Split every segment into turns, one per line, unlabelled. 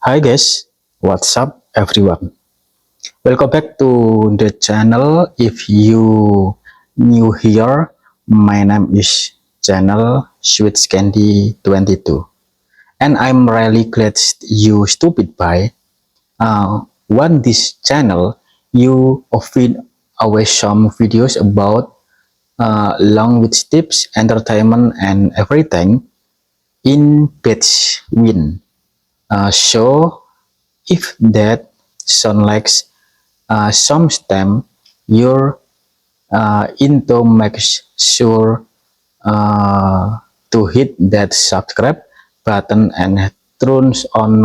Hi guys, what's up everyone? Welcome back to the channel. If you new here, my name is channel Sweet Candy 22 and I'm really glad you stupid by on this channel you often always some videos about language tips, entertainment and everything in between. So if that sound like some stem you're into, make sure to hit that subscribe button and turns on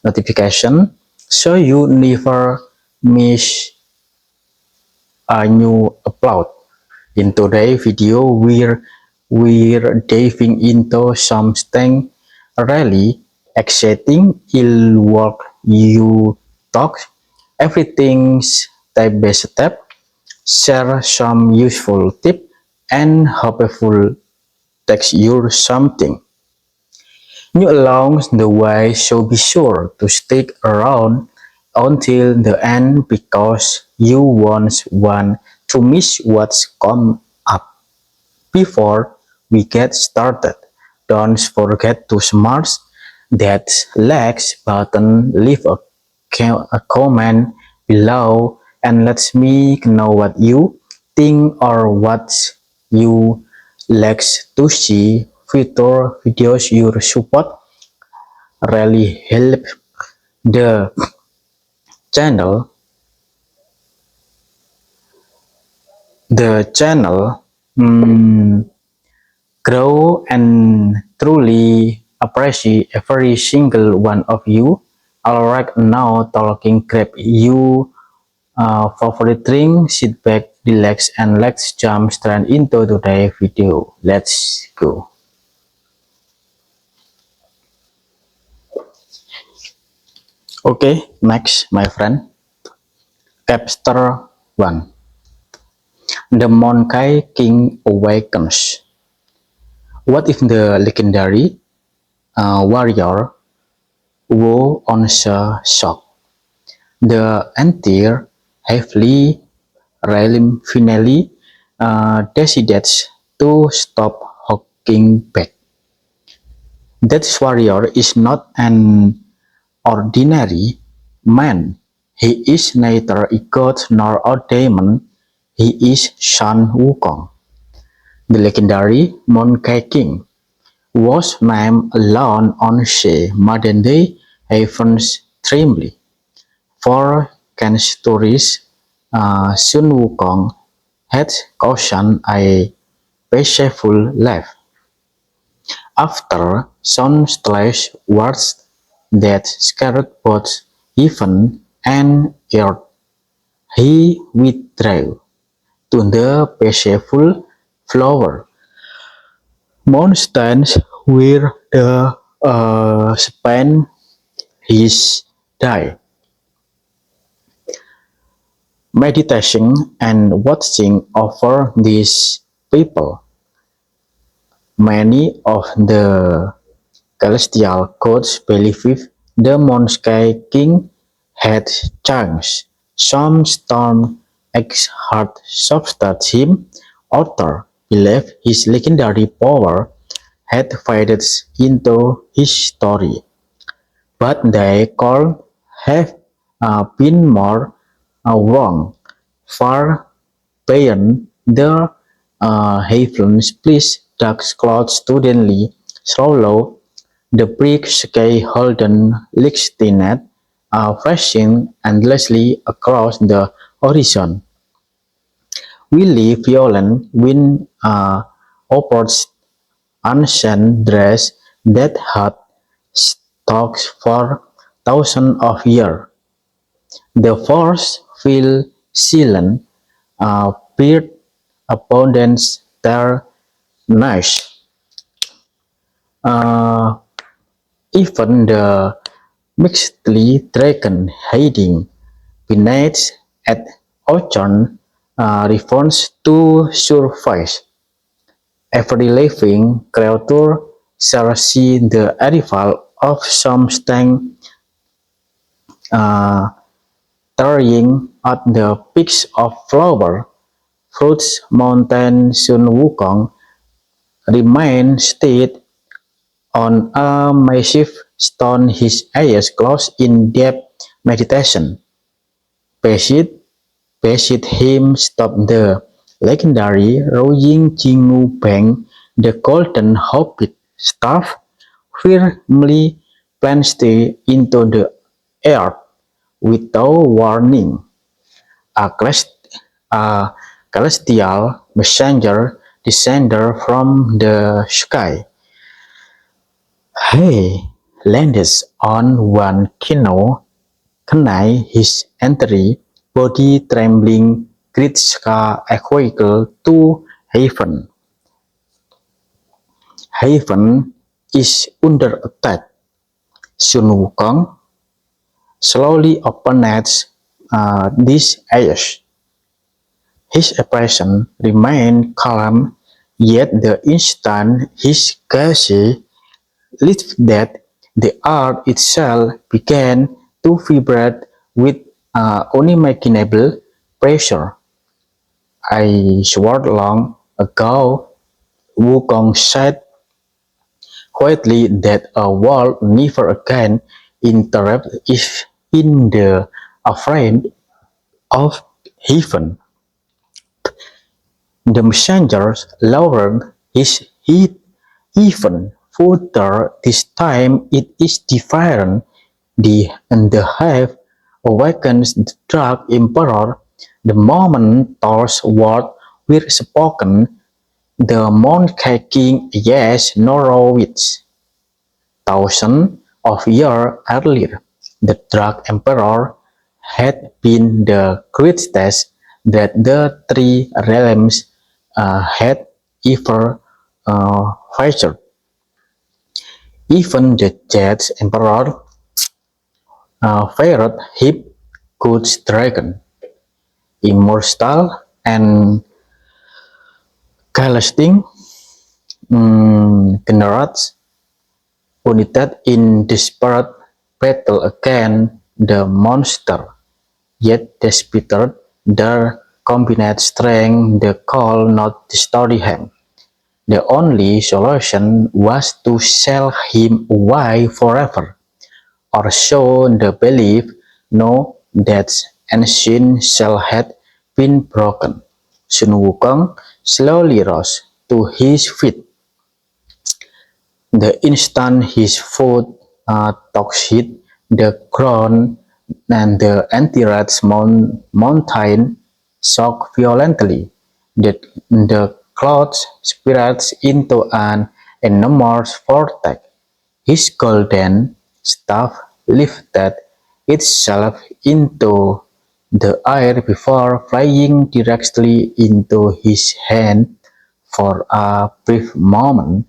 notification so you never miss a new upload. In today's video we're diving into something really exciting. It'll walk you talk everything step by step, share some useful tip and hopeful text you something new along the way, so be sure to stick around until the end because you won't want to miss what's come up. Before we get started, don't forget to smash that like button, leave a comment below and let me know what you think or what you like to see. Future videos your support really help the channel the channel grow, and truly appreciate every single one of you. Alright, now talking grab you favorite drink, sit back, relax, and let's jump straight into today's video. Let's go. Okay, next, my friend. Chapter 1. The Monkey King Awakens. What if the legendary warrior Wu Onsha shock? The entire heavily realm finally decides to stop hawking back. That warrior is not an ordinary man. He is neither a god nor a demon. He is Sun Wukong, the legendary Monkey King, was named alone on She modern-day heavens trembly. For centuries, Sun Wukong had cautioned a peaceful life. After countless wars that scared both heaven and earth, he withdrew to the peaceful flower mountains where the spent his day meditating and watching over these people. Many of the celestial gods believed the Monkey King had changed. Some storm heart substituted him. Others believed his legendary power had faded into history, but they could have been more wrong. Far beyond the heavens, please dark clouds suddenly swallow the brick sky holden lighted, flashing endlessly across the horizon. We leave violent wind opposed ancient dress that had stalked for thousands of years. The force feel silent, peered abundance their niche. Uh, Even the mixedly dragon hiding beneath at ocean refers to surface. Every living creature shall see the arrival of some stang uh, tarrying at the peaks of flower fruits mountain Sun Wukong remained stead on a massive stone, his eyes closed in deep meditation. Beside, beside him stood the legendary Roying Jingnu Bang, the golden hobbit staff firmly plunged into the earth without warning. A, a celestial messenger descended from the sky. He landed on one Kenai, his entire body trembling, Kritska equal to heaven. Heaven is under attack. Sun Wukong slowly opened these eyes. His expression remained calm, yet the instant his gaze lifted, the earth itself began to vibrate with unimaginable pressure. I swore long ago, Wukong said quietly, that a world never again interrupt if in the afraid of heaven. The messenger lowered his head even further. This time it is different. The hive awakens the dark emperor. The moment those words were spoken, the moon-shaking yes Norwich. Thousands of years earlier, the Dark Emperor had been the greatest that the three realms had ever featured. Even the Jet Emperor feared him, God's dragon, immortal and Celestine Generats united in desperate battle against the monster, yet despite their combined strength, they could not destroy him. The only solution was to sail him away forever, or so the belief. No, that ancient shell had been broken. Sun Wukong slowly rose to his feet. The instant his foot touched the ground, and the entire mountain shook violently. The clouds spiraled into an enormous vortex. His golden staff lifted itself into the air before flying directly into his hand. For a brief moment,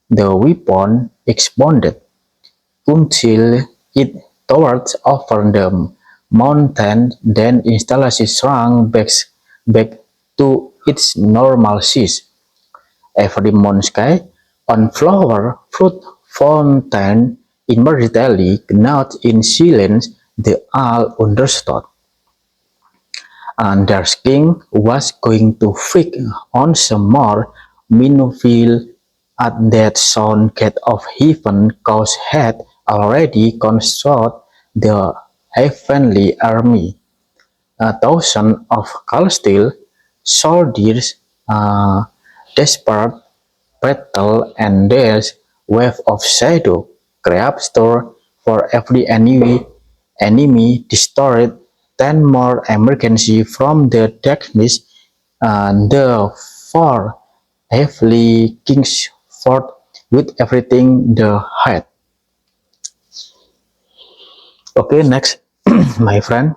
the weapon exploded until it towered over the mountain, then instantly shrunk back to its normal size. Every sky on flower fruit fountain immediately gnawed in silence. They all understood, and their king was going to fix on some more meaningful. At that sound, gate of heaven cause had already constructed the heavenly army. A thousand of celestial soldiers, desperate battle, and there's wave of shadow crept store for every enemy destroyed. 10 more emergency from the darkness, and the four heavily kings fought with everything they had. Okay, next, my friend.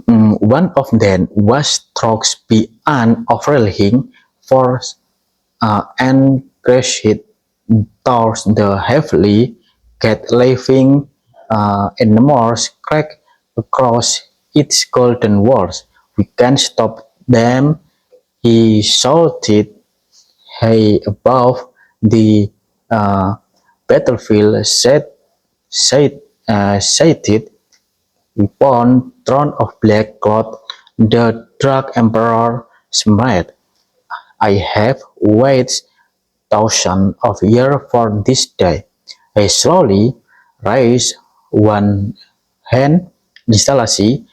One of them was struck beyond overhanging force and crashed towards the heavily cat leaving enormous crack across its golden walls. We can stop them, he shouted high above the uh, battlefield sighted upon throne of black cloth, the Dark Emperor smiled. I have waited thousands of years for this day. He slowly raised one hand instantly.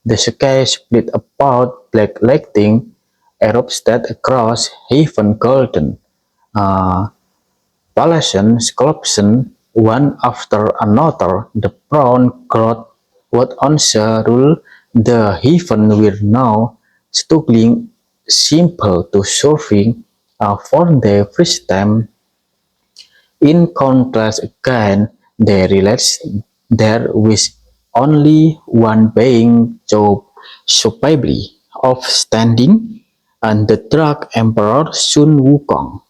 The sky split apart, black lightning erupted across heaven, golden uh, Palacian sculptures, one after another. The brown cloud what once ruled the heaven were now struggling simple to surfing for the first time. In contrast again, they realized there was only one being capable of standing, and the Dark Emperor Sun Wukong.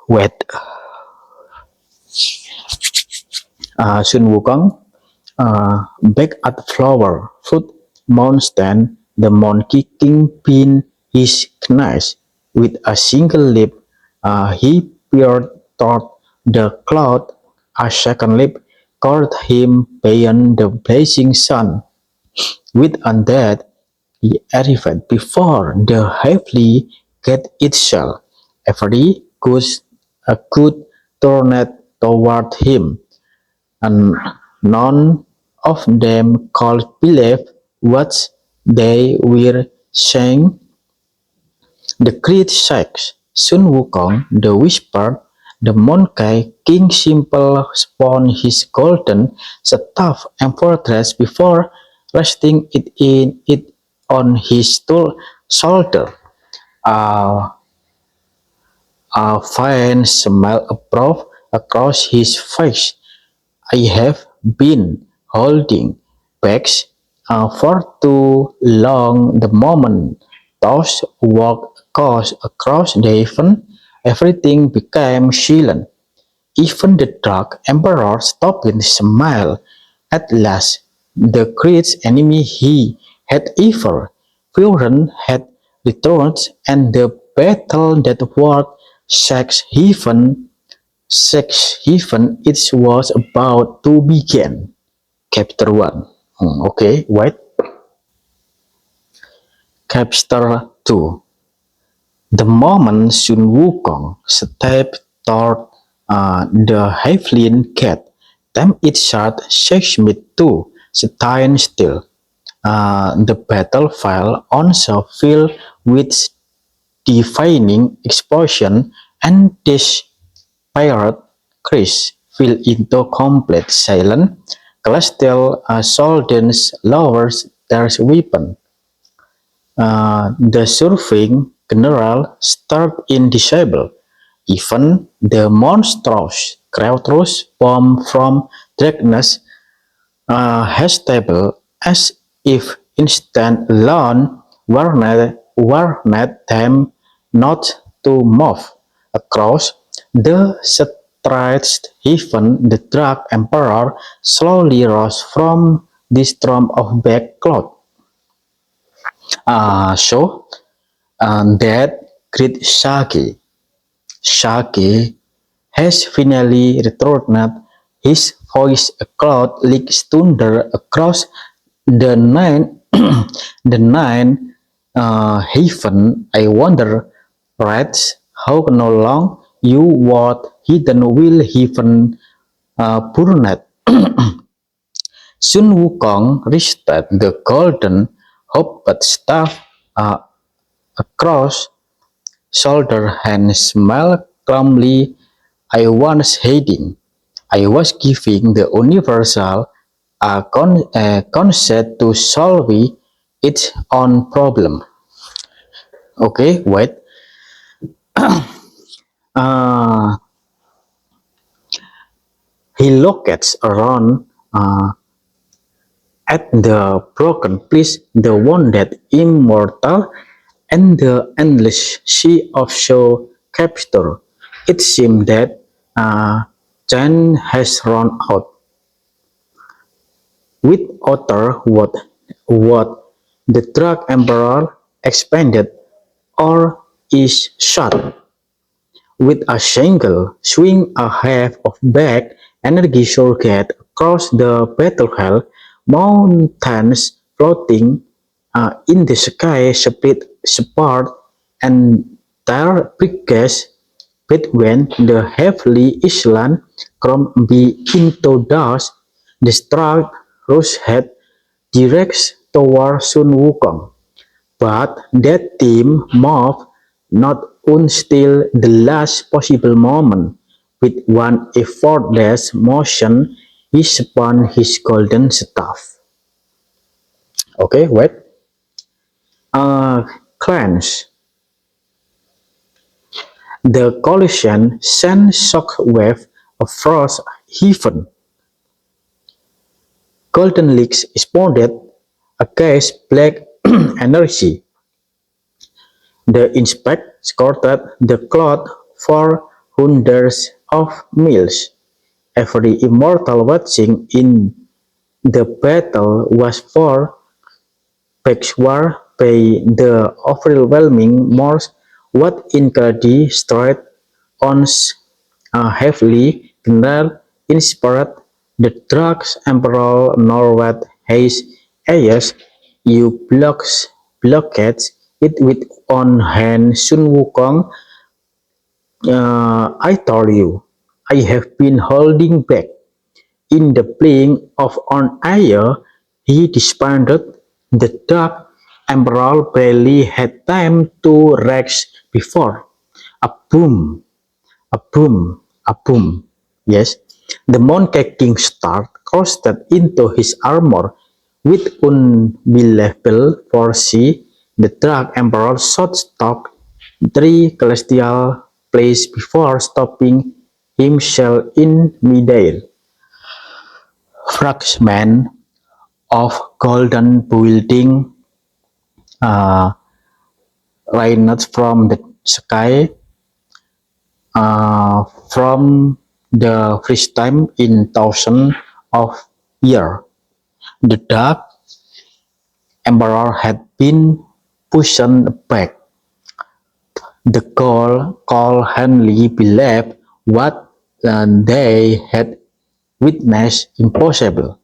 Wait, Sun Wukong back at Flower Fruit Mountain, the monkey king pinned his knife with a single leap. He peered toward the cloud. A second leap caught him beyond the blazing sun. With undead, he arrived before the heavily gate itself. Every good turned toward him, and none of them could believe what they were saying. The great sage Sun Wukong, the whispered, the monkey king simple spun his golden staff and fortress before resting it on his shoulder. A, a fine smile approached across his face. I have been holding back for too long. The moment thoughts walked across the heaven, everything became silent. Even the Dark Emperor stopped and smiled. At last, the great enemy he had ever feared had returned, and the battle that was Heaven it was about to begin. Chapter 1. Okay, wait. Chapter 2. The moment Sun Wukong stepped toward the Heavenly Gate, time it shot Shakespeare to stand still. The battlefield also filled with deafening explosion, and this pirate Chris fell into complete silence. Celestial soldiers lowered their weapons. The surviving general stared in disbelief. Even the monstrous creatures formed from darkness hesitated as if instant alone warned them not to move. Across the stretched heaven, the Dark Emperor slowly rose from this storm of black cloud. That great Shaggy has finally returned. His voice echoed like thunder across the nine, the nine heaven. I wonder, rats, how no long you what hidden will heaven burned. Sun Wukong reached the golden hopped staff uh, across shoulder and smiled calmly. I was hiding. I was giving the universal concept to solve its own problem. Okay, wait. Uh, he looked around at the broken place, the wounded immortal, and the endless sea of show capture. It seemed that time has run out. With other what the Dark Emperor expanded or is shut. With a single swing, a half of back energy surrogate across the battlefield, mountains floating in the sky split apart, and their brigades between the heavily island crumble into dust. The struck Rush head directs toward Sun Wukong. But that team moved not until the last possible moment. With one effortless motion, he spun his golden staff. Okay, wait. Cleanse. The collision sent shockwave across heaven. Golden leaks exploded against black energy. The impact scattered the cloth for hundreds of miles. Every immortal watching in the battle was for backward by the overwhelming force. What incredibly straight on heavily general inspired the drugs emperor Norwad Hayes Ayers you blockades it with on hand Sun Wukong. I told you, I have been holding back. In the blink of an eye, he disbanded. The dark emperor barely had time to rest before. A boom, a boom, a boom. Yes, the Monkey King Star crossed into his armor with unbelievable force. The Dark Emperor shot stopped three celestial plays before stopping himself in midair. Fragments of golden building uh, rained from the sky from the first time in thousands of years. The Dark Emperor had been pushed back. The goal could hardly believe what they had witnessed impossible.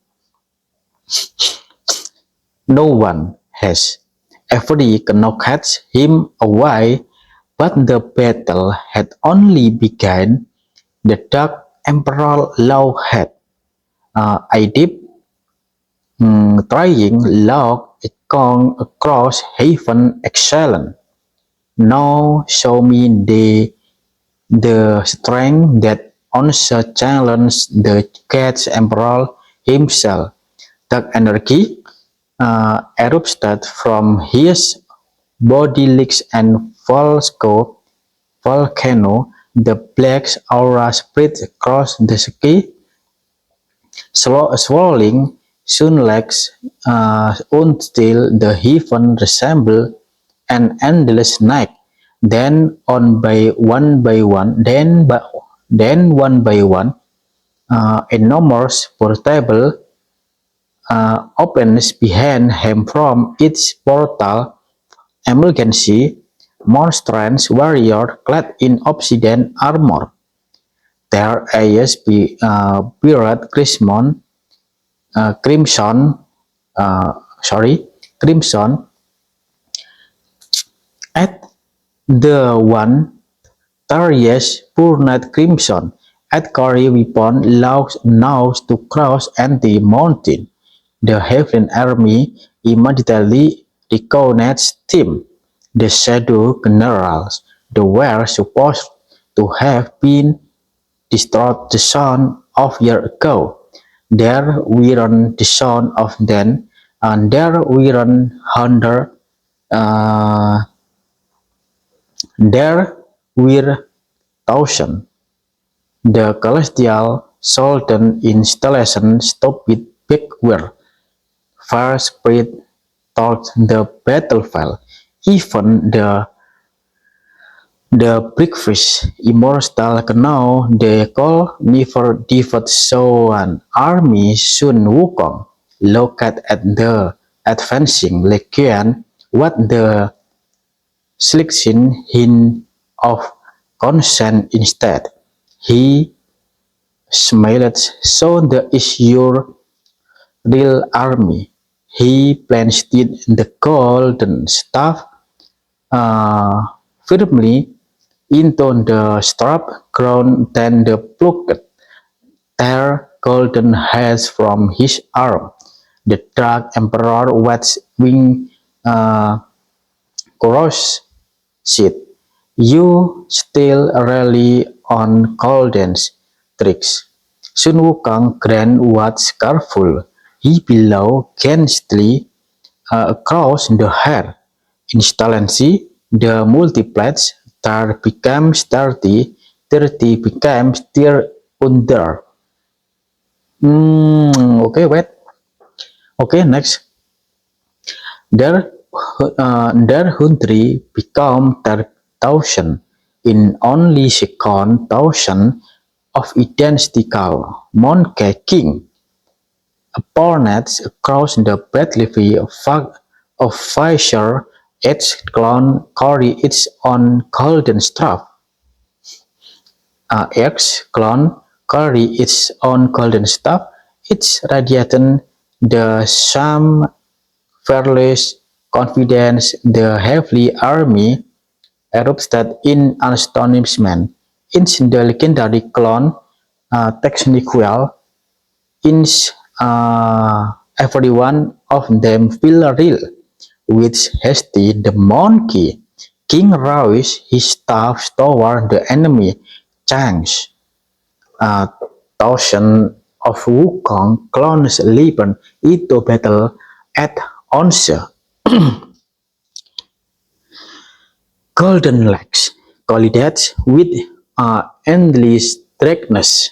No one has ever knocked him away, but the battle had only begun. The Dark Emperor Law had a deep trying look across heaven excellent. Now show me the strength that also challenged the cat's emperor himself. Dark energy erupted from his body leaks and volcano. The black aura spread across the sky, swirling sunlight until the heaven resembled an endless night. Then one by one, enormous portable opens behind him from its portal. Emergency, monstrous warrior clad in obsidian armor. Their eyes beard crimson, uh, crimson at the one Tarius burned crimson at Cory weapon allows now to cross and the mountain. The Heaven Army immediately recognized him. The Shadow Generals they were supposed to have been destroyed the son of year ago. There weren't the son of then, and there weren't hundred. Uh, there were thousand. The celestial Sultan installation stopped backward. Fire spread towards the battlefield. Even the breakfast immortal now they call never defeat so an army Sun Wukong. Look at the advancing legion. What the selection hint of consent instead. He smiled. So the is your real army. He plunged the golden staff uh, firmly into the strap crown, then the plucked their golden hairs from his arm. The dark emperor was wing uh, cross said, "You still rely on Golden's tricks." Sun Wukong Grand was careful. He blew gently across the hair. Instantly, the multiplied star becomes 30, 30 becomes tier under. Okay, wait. Okay, next. Their country become 10,000 in only second thousand of identical monkey king. Opponents across the battlefield of Fisher, each clone carry its own golden staff. Each clone carry its own golden staff. It's radiating the same fearless confidence. The heavy army erupted in astonishment. In the legendary clone Texniquel, in every one of them feel real. With hasty the monkey, King raised his staff toward the enemy. Changs, uh, thousand of Wukong clones leaped into battle at once. Golden legs collided with endless darkness.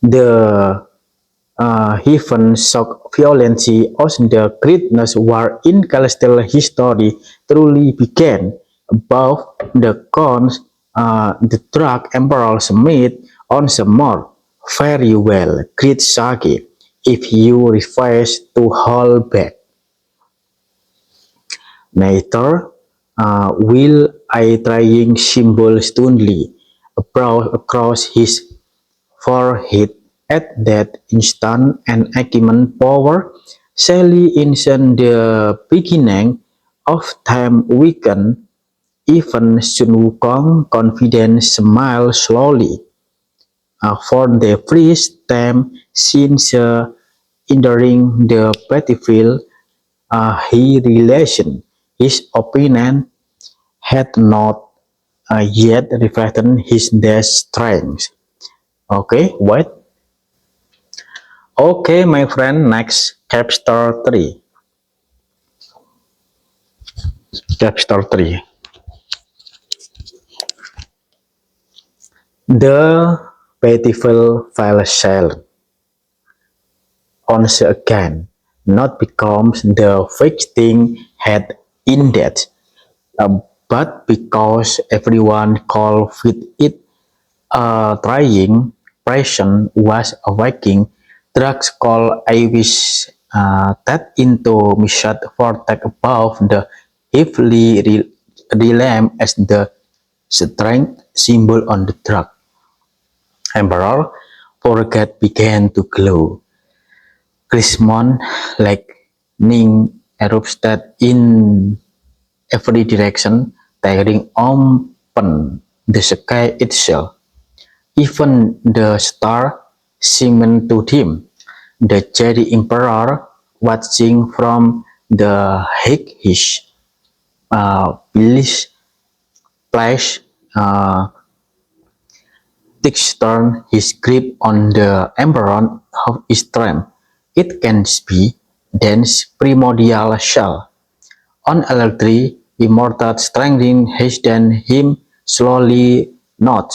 The heaven shock violence of the greatness war in celestial history truly began. Above the corns, the drag emperors meet on some more. Very well, great Sagi, if you refuse to hold back. Neither will I trying symbol sternly across his forehead. At that instant, an Achaemenid power, Sally in the beginning of time weakened. Even Sun Wukong confidence smiled slowly. For the first time since entering the battlefield, he realized his opponent had not yet reflected his death strength. Okay, wait. Okay, my friend, next chapter 3. Chapter 3. The battlefield fell silent once again, not because the fighting had ended, but because everyone called with it trying pression was awaking. Drugs called Iris that into Mishat vortex above the heavily realm as the strength symbol on the drug. Emperor Forget began to glow. Grismon lightning erupted in every direction, tearing open the sky itself. Even the star seemed to dim. The Jedi Emperor, watching from the height, his flash turned his grip on the Emperor of his strength. It can be dense primordial shell. On electric, immortal strengthening hastened him slowly not.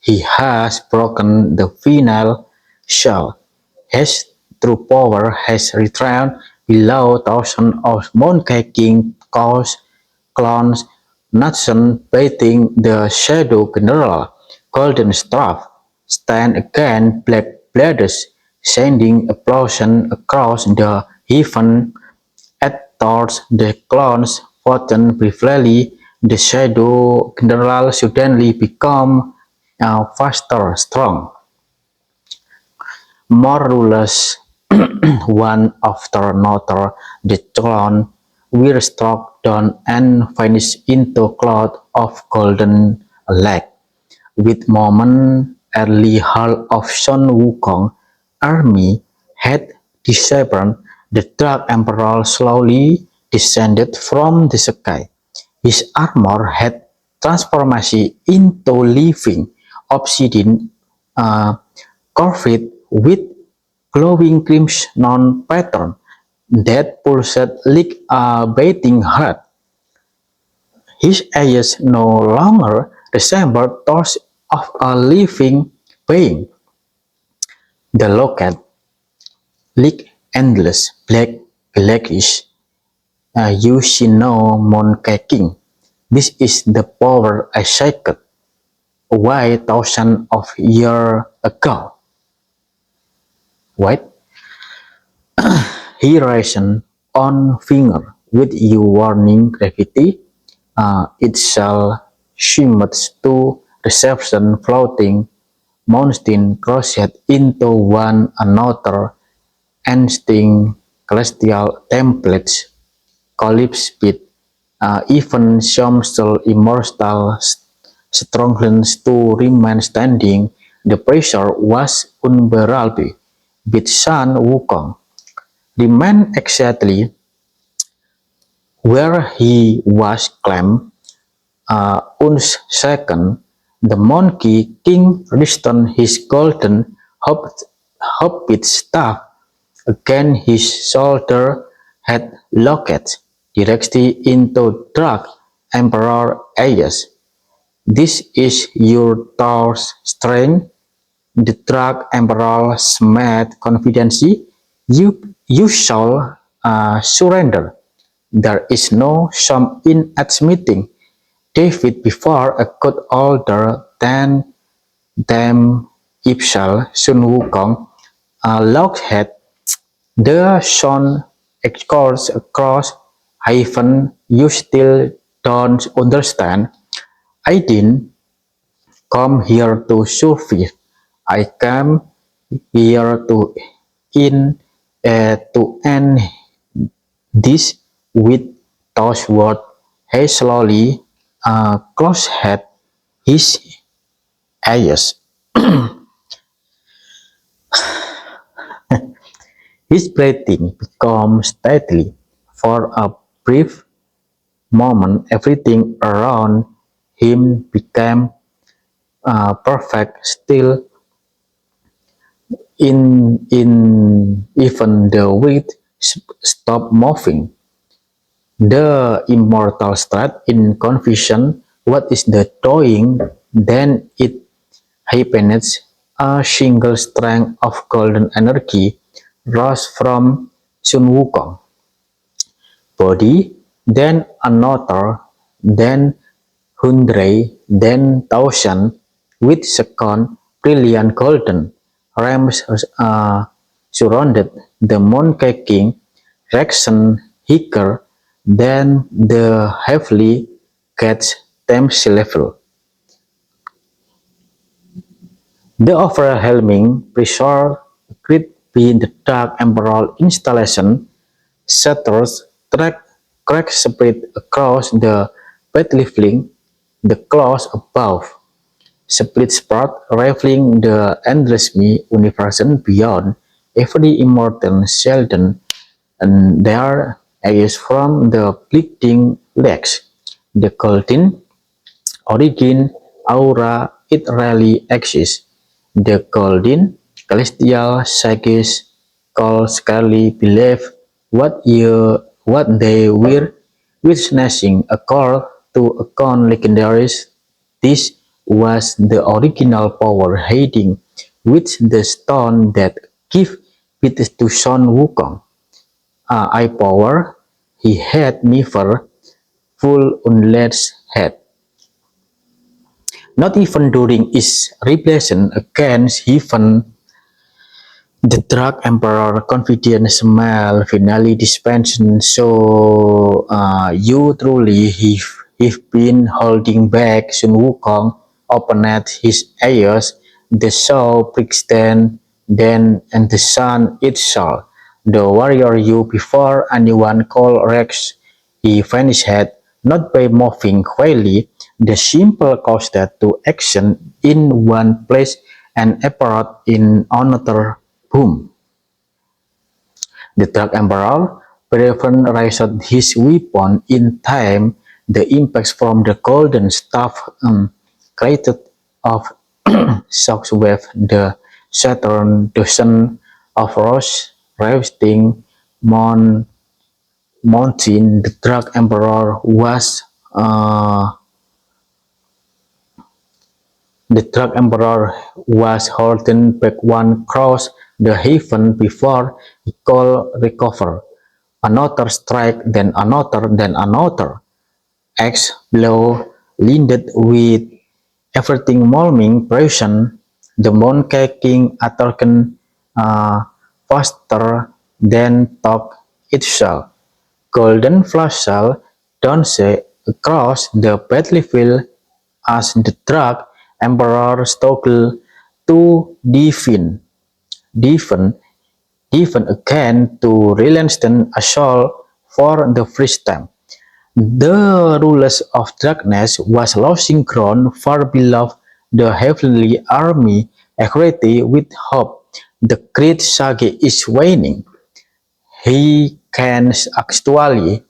He has broken the final shell. His true power has returned below thousands of monkey king clones, nations bathing the shadow general. Golden staff stand again black bladders, sending explosion across the heaven at towards the clones fought briefly. The shadow general suddenly become faster, strong, more rulers, one after another. The clown were struck down and vanished into cloud of golden light. With moment early half of Sun Wukong army had disappeared, the Dark Emperor slowly descended from the sky. His armor had transformation into living obsidian carved with glowing crimson pattern that pulsed like a beating heart. His eyes no longer resembled those of a living being. The locket, like endless black galaxies, you see no mooncakes. This is the power I seeked away thousands of years ago. Wait, he raised on finger with you warning gravity. It shall shimmer to reception floating mountain crossed into one another ancient celestial templates collapsed with even some still immortal strongholds to remain standing. The pressure was unbearable, with Sun Wukong remained exactly where he was claimed. Unshaken, the Monkey King returned his golden hobbit staff against his shoulder, had locked directly into Dark Emperor eyes. This is your Thor's strength, the Dark Emperor smiled confidently. You shall surrender. There is no shame in admitting David before a god older than them Ipsal Sun Wukong Lockheed. The sun echoes across hyphen. You still don't understand. I didn't come here to survive. I came here to end this with those words. He slowly closed his eyes. His breathing became steady. For a brief moment, everything around him became perfect. Still, in even the wind stopped moving. The immortal sat in confusion. What is the doing? Then it happened. A single strand of golden energy rose from Sun Wukong body, then another, then hundred, then thousand, with second brilliant golden rams surrounded the Monkey King, Rexon Hicker, then the heavily gets Thames level. The overwhelming pressure created by the Dark Emperor installation shutters track cracks spread across the battlefield. The claws above split apart, revealing the endless universe beyond every immortal Sheldon, and there is from the bleeding legs. The golden origin aura it really exists. The golden celestial sages call scarcely believe what they were witnessing a call to account legendaries. This was the original power hiding with the stone that gave birth to Sun Wukong. I power he had never full unless had. Not even during his rebellion against heaven, the Dark Emperor confident smile finally dispensed. So you truly he'd been holding back, Sun Wukong opened his eyes. The saw pricks then and the sun itself. The warrior you before anyone called Rex. He vanished, not by moving quickly, the simple caused to action in one place and appeared in another. Boom. The Dark Emperor Braven raised his weapon in time. The impacts from the golden staff created of shockwave the Saturn, the sun of Rose, resting mountain. The Dark Emperor was holding back one cross the heaven before he could recover. Another strike, then another, then another. Axe blow landed with everything mulming present. The Monkey King attacked faster than talk itself. Golden flashlight danced across the battlefield as the Dark Emperor struggled to defend again to relentless assault for the first time. The rulers of darkness was losing ground far below the heavenly army, equity with hope. The great Sage is waning. He can actually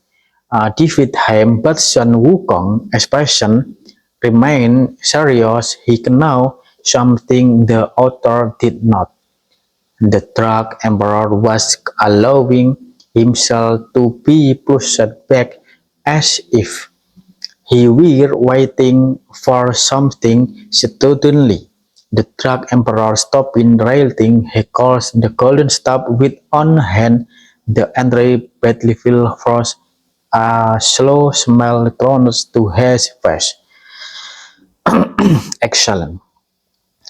defeat him, but Sun Wukong expression remained serious. He can know something the author did not. The Dark Emperor was allowing himself to be pushed back as if he were waiting for something. Suddenly, the Dark Emperor stopped railing. He calls the golden staff with one hand. The entire battlefield froze. A slow smile turns to his face. Excellent.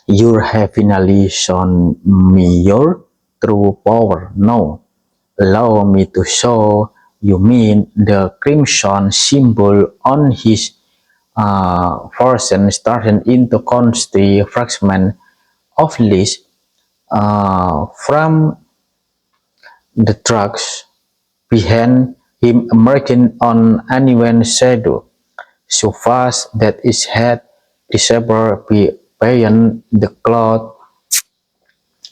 You have finally shown me your true power. Now, allow me to show you mean the crimson symbol on his forehead starting into constant fragment of list from the tracks behind him emerging on uneven shadow, so fast that his head disappeared beyond the cloud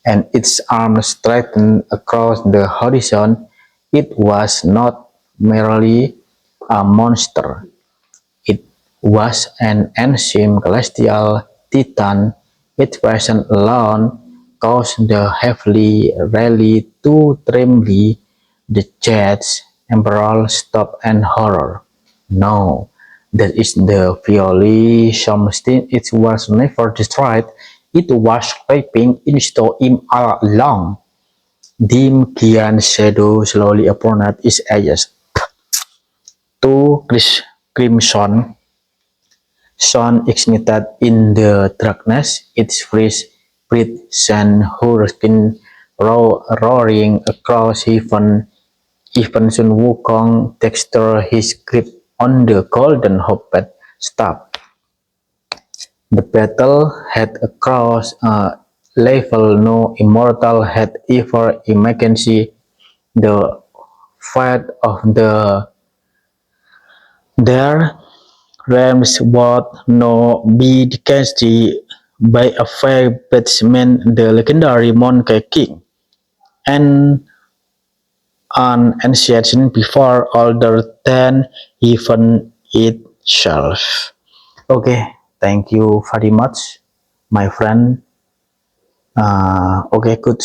and its arms straightened across the horizon. It was not merely a monster, it was an ancient celestial titan. Its presence alone caused the heavenly rally to tremble. The jets emperor stopped and horror. No, that is the something. It was never destroyed. It was creeping into him all along. Dim giant shadow slowly upon its edges. Two crimson sun ignited in the darkness. Its fresh breath sent hurricane roaring across heaven. Even Sun Wukong textured his grip on the golden hopped staff. The battle had across a level no immortal had ever imagined. The fight of their realms would now be decayed by a fair batsman, the legendary Monkey King, and an ancient before older than heaven itself. Okay, thank you very much, my friend. Okay, good.